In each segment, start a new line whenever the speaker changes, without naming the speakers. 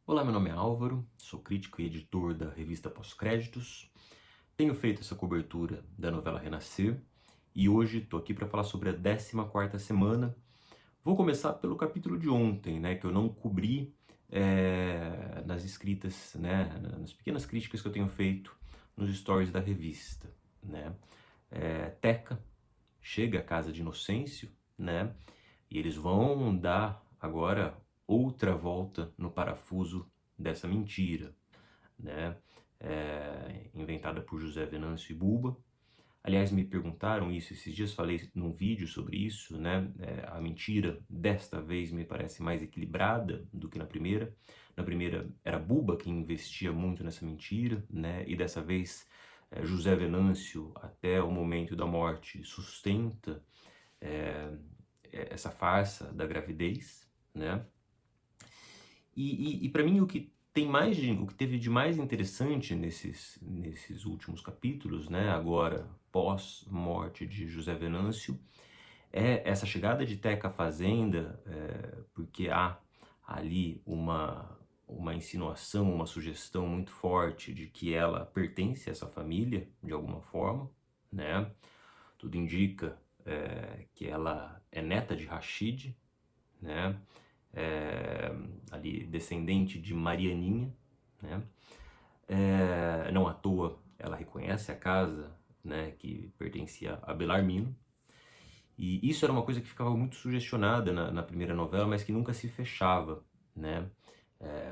Olá, meu nome é Álvaro, sou crítico e editor da revista Pós-Créditos. Tenho feito essa cobertura da novela Renascer e hoje estou aqui para falar sobre a 14ª semana. Vou começar pelo capítulo de ontem, né, que eu não cobri nas escritas, né, nas pequenas críticas que eu tenho feito nos stories da revista, né. Teca chega à casa de Inocêncio, né, e eles vão dar agora outra volta no parafuso dessa mentira, né? Inventada por José Venâncio e Buba. Aliás, me perguntaram isso esses dias, falei num vídeo sobre isso, né? A mentira desta vez me parece mais equilibrada do que na primeira. Na primeira era Buba quem investia muito nessa mentira, né? E dessa vez José Venâncio, até o momento da morte, sustenta é, essa farsa da gravidez, né? E para mim o que teve de mais interessante nesses últimos capítulos, né, agora pós-morte de José Venâncio, é essa chegada de Teca à fazenda, porque há ali uma insinuação, uma sugestão muito forte de que ela pertence a essa família, de alguma forma, né? Tudo indica que ela é neta de Rashid, né? é, Ali descendente de Marianinha, né? Não à toa ela reconhece a casa, né, que pertencia a Belarmino. E isso era uma coisa que ficava muito sugestionada na primeira novela, mas que nunca se fechava, né?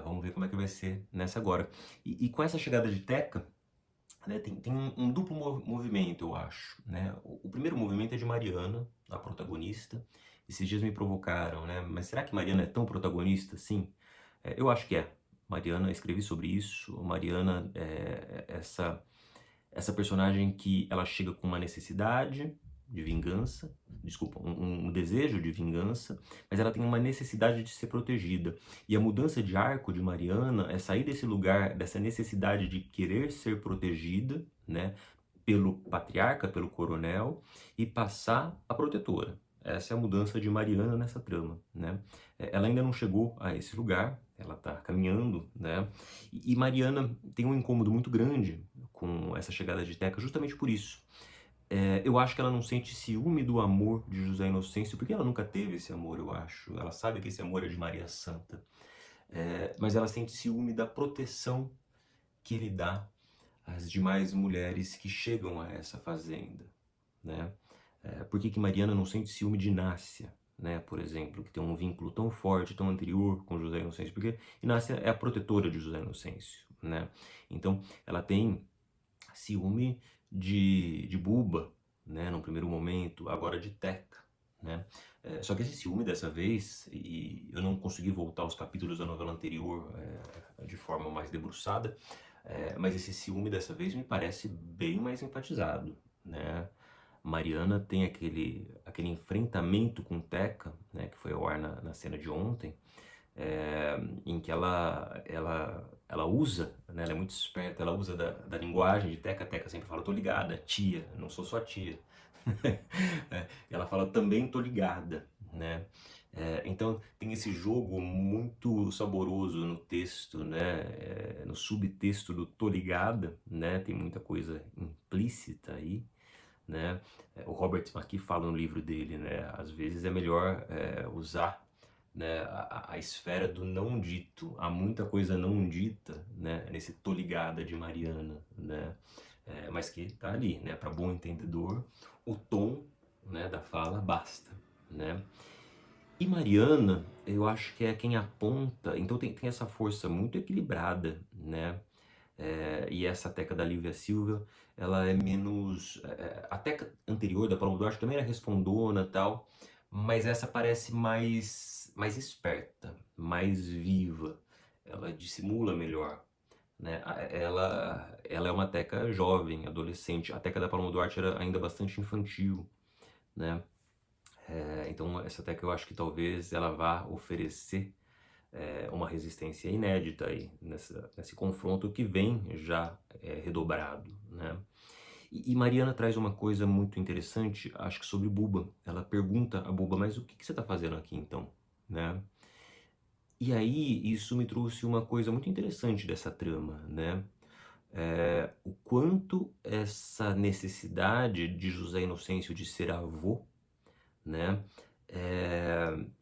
Vamos ver como é que vai ser nessa agora. E com essa chegada de Teca, né, tem um duplo movimento, eu acho, né? O primeiro movimento é de Mariana, a protagonista. Esses dias me provocaram, né? Mas será que Mariana é tão protagonista assim? Eu acho que é. Mariana, escrevi sobre isso. Mariana é essa personagem que ela chega com uma necessidade de vingança, desculpa, um desejo de vingança, mas ela tem uma necessidade de ser protegida. E a mudança de arco de Mariana é sair desse lugar, dessa necessidade de querer ser protegida, né, pelo patriarca, pelo coronel, e passar a protetora. Essa é a mudança de Mariana nessa trama, né? Ela ainda não chegou a esse lugar, ela está caminhando, né? E Mariana tem um incômodo muito grande com essa chegada de Teca, justamente por isso. Eu acho que ela não sente ciúme do amor de José Inocêncio, porque ela nunca teve esse amor, eu acho. Ela sabe que esse amor é de Maria Santa. Mas ela sente ciúme da proteção que ele dá às demais mulheres que chegam a essa fazenda, né? Por que que Mariana não sente ciúme de Inácia, né? Por exemplo, que tem um vínculo tão forte, tão anterior com José Inocêncio? Porque Inácia é a protetora de José Inocêncio, né? Então, ela tem ciúme de Buba, né, num primeiro momento, agora de Teca, né? Só que esse ciúme dessa vez, e eu não consegui voltar aos capítulos da novela anterior de forma mais debruçada, mas esse ciúme dessa vez me parece bem mais enfatizado, né? Mariana tem aquele enfrentamento com Teca, né, que foi ao ar na cena de ontem, em que ela usa, né, ela é muito esperta, ela usa da linguagem de Teca. Teca sempre fala, tô ligada, tia, não sou sua tia. Ela fala, também tô ligada, né? Então tem esse jogo muito saboroso no texto, né? No subtexto do tô ligada, né? Tem muita coisa implícita aí, né? O Robert McKee fala no livro dele, né? Às vezes é melhor usar, né, a esfera do não dito. Há muita coisa não dita, né, nesse tô ligada de Mariana, né? Mas que tá ali, né? Para bom entendedor, o tom, né, da fala basta, né? E Mariana, eu acho que é quem aponta, então tem essa força muito equilibrada, né? E essa teca da Lívia Silva, ela é menos. A teca anterior da Paloma Duarte também era respondona e tal, mas essa parece mais esperta, mais viva, ela dissimula melhor, né? Ela é uma teca jovem, adolescente. A teca da Paloma Duarte era ainda bastante infantil, né? Então essa teca eu acho que talvez ela vá oferecer uma resistência inédita aí nesse confronto que vem já redobrado, né? E Mariana traz uma coisa muito interessante, acho que sobre Buba. Ela pergunta a Buba, mas o que você está fazendo aqui então, né? E aí isso me trouxe uma coisa muito interessante dessa trama, né? O quanto essa necessidade de José Inocêncio de ser avô, né,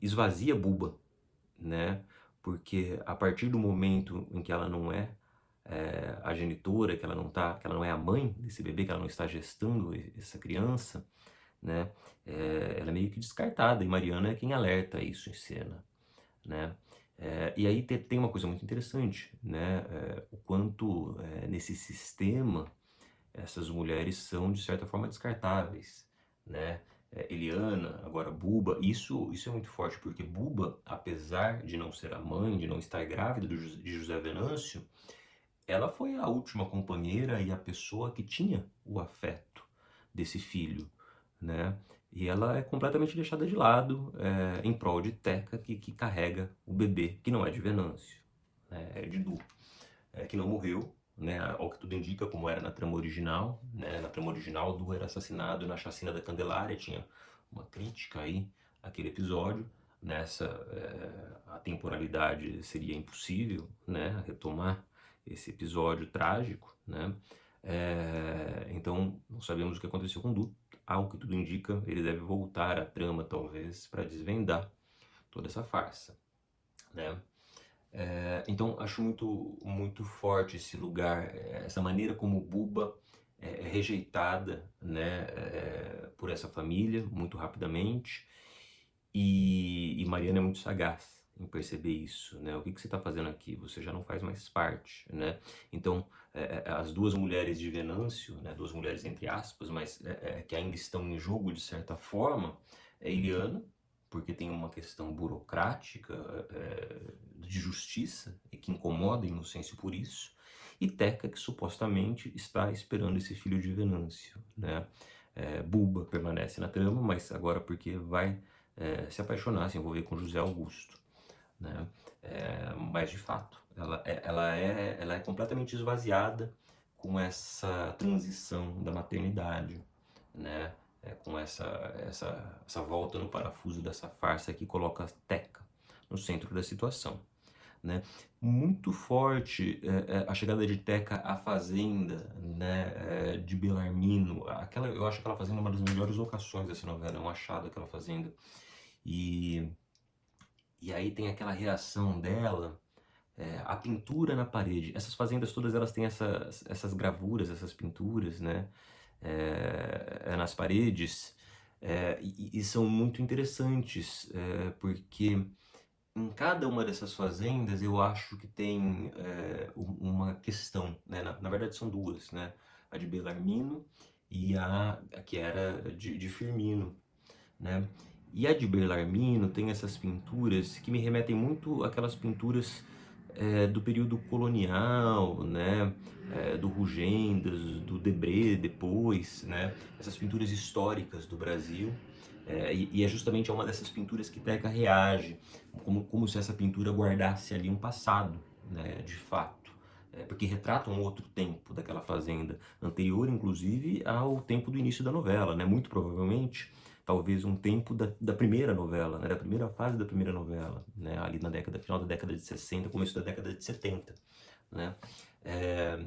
esvazia Buba, né? Porque a partir do momento em que ela não é a genitora, que ela não é a mãe desse bebê, que ela não está gestando essa criança, né? Ela é meio que descartada e Mariana é quem alerta isso em cena, né? E aí tem uma coisa muito interessante, né? O quanto nesse sistema essas mulheres são de certa forma descartáveis, né? Eliana, agora Buba, isso é muito forte porque Buba, apesar de não ser a mãe, de não estar grávida de José Venâncio, ela foi a última companheira e a pessoa que tinha o afeto desse filho, né? E ela é completamente deixada de lado em prol de Teca, que carrega o bebê, que não é de Venâncio, né? É de Du, que não morreu, né? Ao que tudo indica, como era na trama original, né? Na trama original, Du era assassinado na chacina da Candelária, tinha uma crítica aí àquele episódio. Nessa, a temporalidade seria impossível, né? Retomar esse episódio trágico, né? Então, não sabemos o que aconteceu com Du. Ao que tudo indica, ele deve voltar à trama, talvez, para desvendar toda essa farsa, né? Então, acho muito forte esse lugar, essa maneira como Buba é rejeitada, né, por essa família, muito rapidamente, e Mariana é muito sagaz em perceber isso, né? O que você está fazendo aqui? Você já não faz mais parte, né? Então, as duas mulheres de Venâncio, né, duas mulheres entre aspas, mas que ainda estão em jogo de certa forma, é Eliana, porque tem uma questão burocrática de justiça e que incomoda a Inocêncio por isso, e Teca, que supostamente está esperando esse filho de Venâncio, né? Buba permanece na trama, mas agora porque vai se apaixonar, se envolver com José Augusto, né? Mas de fato, ela é completamente esvaziada com essa transição da maternidade, né? Com essa volta no parafuso dessa farsa que coloca a Teca no centro da situação, né? Muito forte a chegada de Teca à fazenda, né? De Belarmino, eu acho aquela fazenda uma das melhores locações dessa novela, é um achado aquela fazenda. E, e aí tem aquela reação dela, a pintura na parede. Essas fazendas todas elas têm essas gravuras, essas pinturas, né? Nas paredes, e são muito interessantes, porque em cada uma dessas fazendas eu acho que tem uma questão, né? Na verdade são duas, né? A de Belarmino e a que era de Firmino, né? E a de Belarmino tem essas pinturas que me remetem muito àquelas pinturas do período colonial, né? Do Rugendas, do Debré depois, né? Essas pinturas históricas do Brasil. E é justamente a uma dessas pinturas que Teca reage, como se essa pintura guardasse ali um passado, né? De fato. Porque retrata um outro tempo daquela fazenda, anterior inclusive ao tempo do início da novela, né? Muito provavelmente talvez um tempo da primeira novela, né, da primeira fase da primeira novela, né, ali na final da década de 60, começo da década de 70, né? É,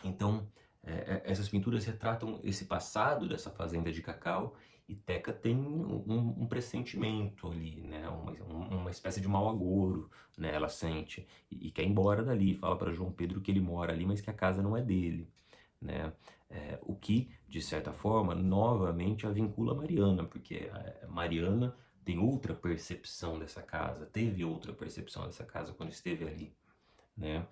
então, essas pinturas retratam esse passado dessa fazenda de cacau e Teca tem um pressentimento ali, né? Uma espécie de mau agouro, né? Ela sente e quer ir embora dali, fala para João Pedro que ele mora ali, mas que a casa não é dele, né? O que, de certa forma, novamente a vincula a Mariana, porque a Mariana tem outra percepção dessa casa, teve outra percepção dessa casa quando esteve ali, né?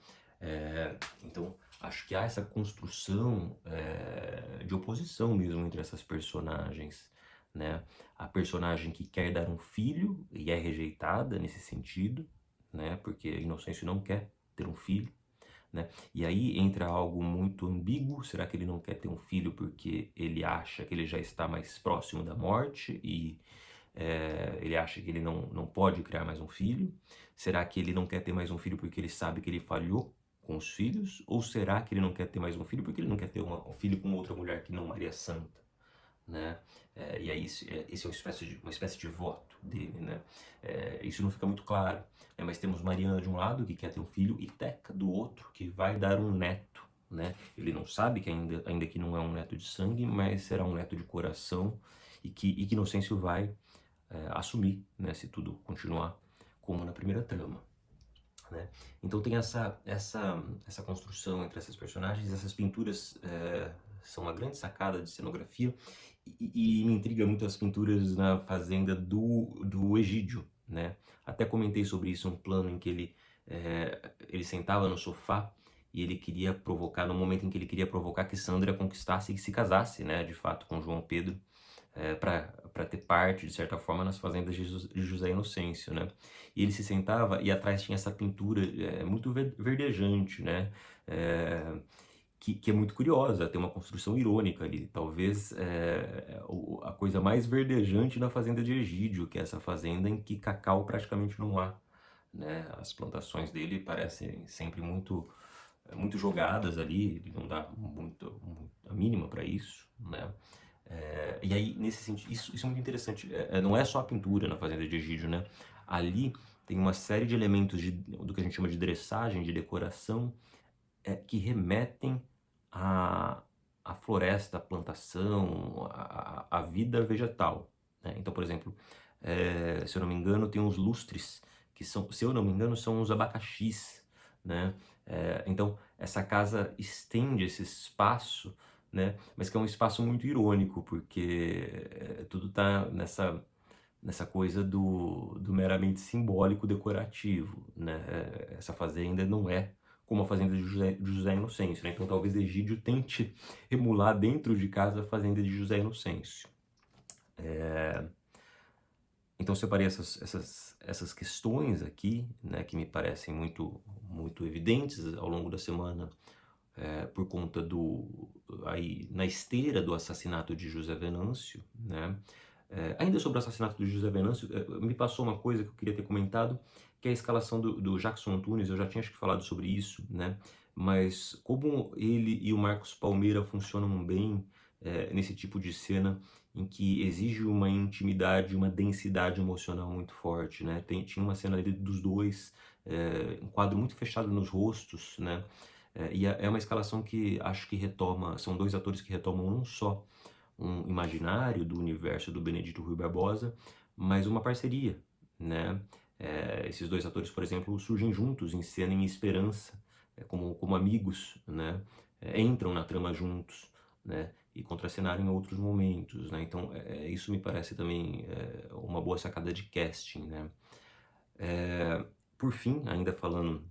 Então, acho que há essa construção de oposição mesmo entre essas personagens, né? A personagem que quer dar um filho e é rejeitada nesse sentido, né? Porque Inocêncio não quer ter um filho, né? E aí entra algo muito ambíguo. Será que ele não quer ter um filho porque ele acha que ele já está mais próximo da morte e ele acha que ele não pode criar mais um filho? Será que ele não quer ter mais um filho porque ele sabe que ele falhou com os filhos? Ou será que ele não quer ter mais um filho porque ele não quer ter um filho com outra mulher que não Maria Santa, né? E aí esse é uma espécie de voto dele, né? Isso não fica muito claro, né? Mas temos Mariana de um lado, que quer ter um filho, e Teca do outro, que vai dar um neto, né? Ele não sabe que ainda que não é um neto de sangue, mas será um neto de coração, e que Inocêncio vai assumir, né? Se tudo continuar como na primeira trama. Né? Então tem essa construção entre essas personagens, essas pinturas são uma grande sacada de cenografia e me intriga muito as pinturas na fazenda do Egídio, né? Até comentei sobre isso, um plano em que ele sentava no sofá e ele queria provocar, no momento em que ele queria provocar que Sandra conquistasse e se casasse, né, de fato, com João Pedro, para ter parte, de certa forma, nas fazendas de José Inocêncio, né? E ele se sentava e atrás tinha essa pintura muito verdejante, né? Que é muito curiosa, tem uma construção irônica ali. Talvez a coisa mais verdejante na fazenda de Egídio, que é essa fazenda em que cacau praticamente não há, né? As plantações dele parecem sempre muito jogadas ali, ele não dá muito a mínima para isso, né? E aí, nesse sentido, isso é muito interessante. Não é só a pintura na fazenda de Egídio, né? Ali tem uma série de elementos do que a gente chama de dressagem, de decoração, que remetem à floresta, à plantação, à vida vegetal, né? Então, por exemplo, se eu não me engano, tem uns lustres que são, se eu não me engano, são uns abacaxis, né? Então, essa casa estende esse espaço, né? Mas que é um espaço muito irônico, porque tudo está nessa coisa do meramente simbólico decorativo, né? Essa fazenda não é como a fazenda de José Inocêncio, né? Então talvez Egídio tente emular dentro de casa a fazenda de José Inocêncio. Então separei essas questões aqui, né, que me parecem muito evidentes ao longo da semana, por conta aí na esteira do assassinato de José Venâncio, né? Ainda sobre o assassinato de José Venâncio, me passou uma coisa que eu queria ter comentado, que é a escalação do Jackson Antunes. Eu já tinha acho que falado sobre isso, né? Mas como ele e o Marcos Palmeira funcionam bem nesse tipo de cena em que exige uma intimidade, uma densidade emocional muito forte, né? Tinha uma cena ali dos dois, um quadro muito fechado nos rostos, né? E é uma escalação que acho que retoma, são dois atores que retomam não só um imaginário do universo do Benedito Rui Barbosa, mas uma parceria, né? Esses dois atores, por exemplo, surgem juntos em cena em Esperança, como amigos, né? Entram na trama juntos, né? E contracenaram em outros momentos, né? Então, isso me parece também uma boa sacada de casting, né? Por fim, ainda falando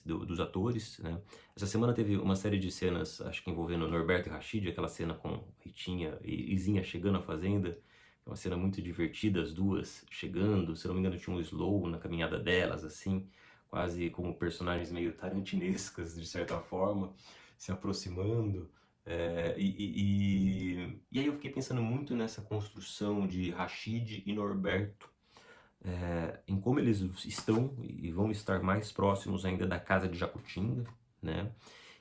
dos atores, né? Essa semana teve uma série de cenas, acho que envolvendo Norberto e Rashid, aquela cena com Ritinha e Izinha chegando à fazenda, é uma cena muito divertida, as duas chegando, se não me engano tinha um slow na caminhada delas, assim, quase como personagens meio tarantinescas, de certa forma, se aproximando. E aí eu fiquei pensando muito nessa construção de Rashid e Norberto, em como eles estão e vão estar mais próximos ainda da casa de Jacutinga, né?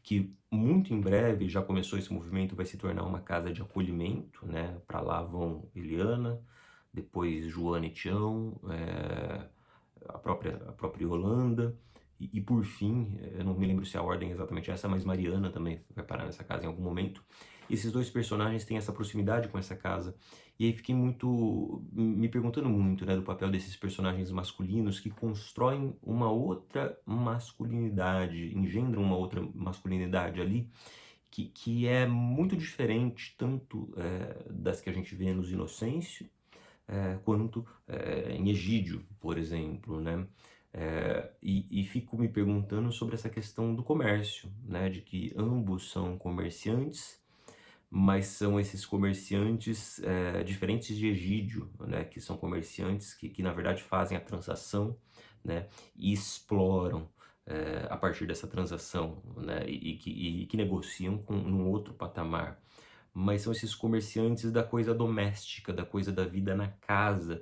Que muito em breve já começou esse movimento, vai se tornar uma casa de acolhimento, né? Para lá vão Eliana, depois Joana e Tião, a própria Yolanda, e por fim, eu não me lembro se a ordem é exatamente essa, mas Mariana também vai parar nessa casa em algum momento. Esses dois personagens têm essa proximidade com essa casa, e aí fiquei me perguntando muito, né, do papel desses personagens masculinos que constroem uma outra masculinidade, engendram uma outra masculinidade ali, que é muito diferente tanto das que a gente vê nos Inocêncio, quanto em Egídio, por exemplo, né? E fico me perguntando sobre essa questão do comércio, né? De que ambos são comerciantes, mas são esses comerciantes diferentes de Egídio, né? Que são comerciantes que na verdade fazem a transação, né? E exploram a partir dessa transação, né? E que negociam num outro patamar, mas são esses comerciantes da coisa doméstica, da coisa da vida na casa,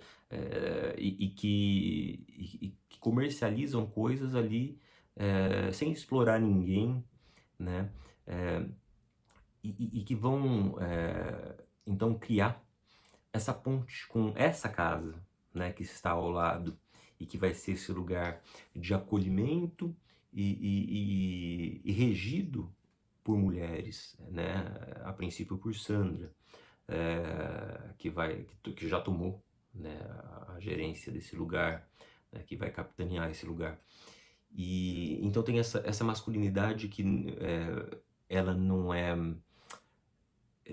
que comercializam coisas ali sem explorar ninguém, né? E que vão então criar essa ponte com essa casa, né, que está ao lado e que vai ser esse lugar de acolhimento e regido por mulheres, né, a princípio por Sandra, que já tomou, né, a gerência desse lugar, né, que vai capitanear esse lugar. E então tem essa masculinidade que ela não é,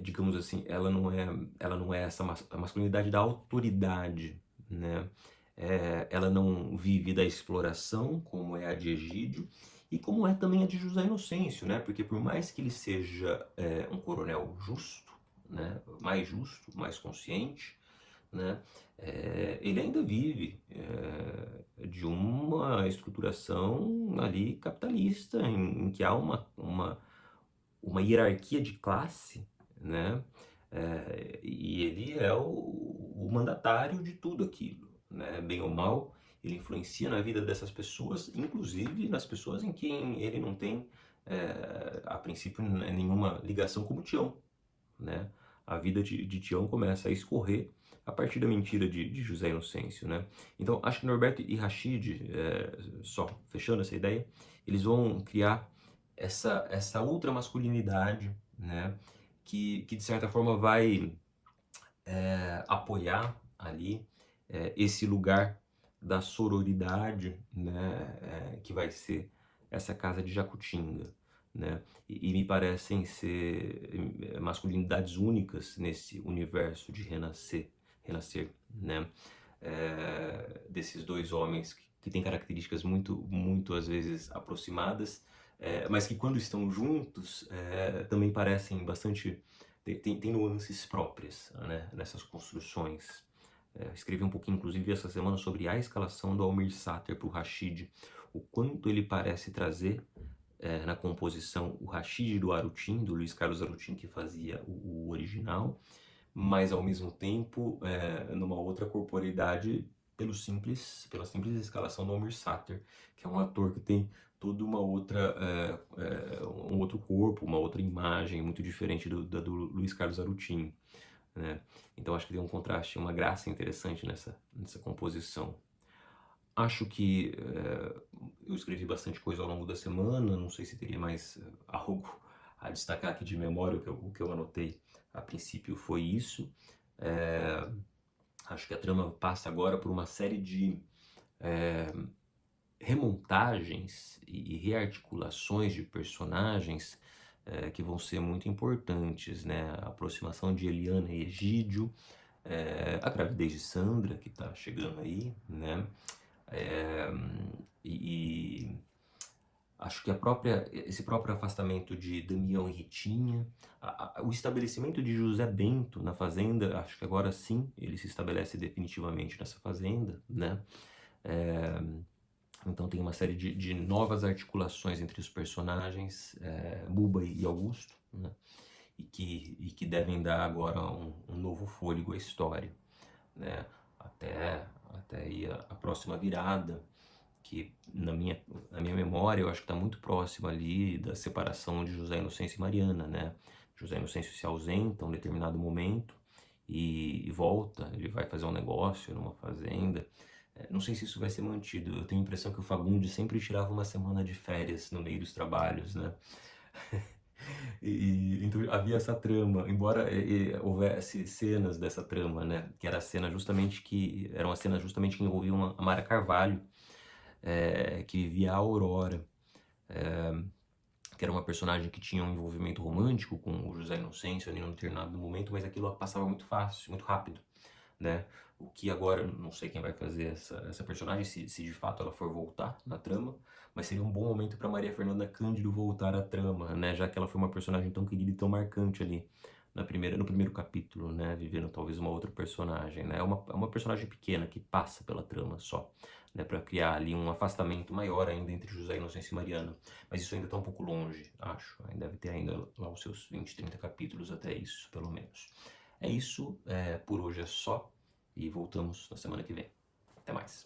digamos assim, ela não é a masculinidade da autoridade, né? Ela não vive da exploração, como é a de Egídio, e como é também a de José Inocêncio, né? Porque por mais que ele seja um coronel justo, né? Mais justo, mais consciente, né? Ele ainda vive de uma estruturação ali capitalista, em que há uma hierarquia de classe, né? E ele é o mandatário de tudo aquilo, né? Bem ou mal, ele influencia na vida dessas pessoas, inclusive nas pessoas em quem ele não tem, a princípio, nenhuma ligação, como Tião, né? A vida de Tião começa a escorrer a partir da mentira de José Inocêncio, né? Então, acho que Norberto e Rashid, só fechando essa ideia, eles vão criar essa outra masculinidade, né? Que de certa forma vai apoiar ali esse lugar da sororidade, né? Que vai ser essa casa de Jacutinga, né? E me parecem ser masculinidades únicas nesse universo de renascer, né? Desses dois homens que têm características muito às vezes aproximadas, mas que quando estão juntos também parecem bastante, tem nuances próprias, né, nessas construções. Escrevi um pouquinho, inclusive, essa semana sobre a escalação do Almir Sater para o Rashid, o quanto ele parece trazer na composição o Rashid do Arutin, do Luiz Carlos Arutin, que fazia o original, mas ao mesmo tempo numa outra corporeidade pela simples escalação do Almir Sater, que é um ator que tem toda uma outra, um outro corpo, uma outra imagem muito diferente da do Luiz Carlos Arutin, né? Então acho que tem um contraste, uma graça interessante nessa composição. Acho que eu escrevi bastante coisa ao longo da semana, não sei se teria mais algo a destacar aqui de memória, o que eu anotei a princípio foi isso. Acho que a trama passa agora por uma série de remontagens e rearticulações de personagens que vão ser muito importantes, né? A aproximação de Eliana e Egídio, a gravidez de Sandra, que está chegando aí, né? E acho que esse próprio afastamento de Damião e Ritinha, o estabelecimento de José Bento na fazenda, acho que agora sim ele se estabelece definitivamente nessa fazenda, né? Então tem uma série de novas articulações entre os personagens, Buba e Augusto, né? E que devem dar agora um novo fôlego à história, né? Até aí a próxima virada, que na minha memória eu acho que está muito próximo ali da separação de José Inocêncio e Mariana, né? José Inocêncio se ausenta em um determinado momento e volta, ele vai fazer um negócio numa fazenda. Não sei se isso vai ser mantido, eu tenho a impressão que o Fagundes sempre tirava uma semana de férias no meio dos trabalhos, né? Então havia essa trama, embora houvesse cenas dessa trama, né? Que eram as cenas justamente que envolviam a Mara Carvalho, que vivia a Aurora, que era uma personagem que tinha um envolvimento romântico com o José Inocêncio ali num determinado momento, mas aquilo passava muito fácil, muito rápido, né? O que agora, não sei quem vai fazer essa personagem, se de fato ela for voltar na trama, mas seria um bom momento para Maria Fernanda Cândido voltar à trama, né? Já que ela foi uma personagem tão querida e tão marcante ali no primeiro capítulo, né? Vivendo talvez uma outra personagem, né? É uma personagem pequena que passa pela trama só, né? Para criar ali um afastamento maior ainda entre José Inocêncio e Mariana. Mas isso ainda está um pouco longe, acho. Ainda deve ter ainda lá os seus 20, 30 capítulos até isso, pelo menos. É isso, por hoje é só. E voltamos na semana que vem. Até mais.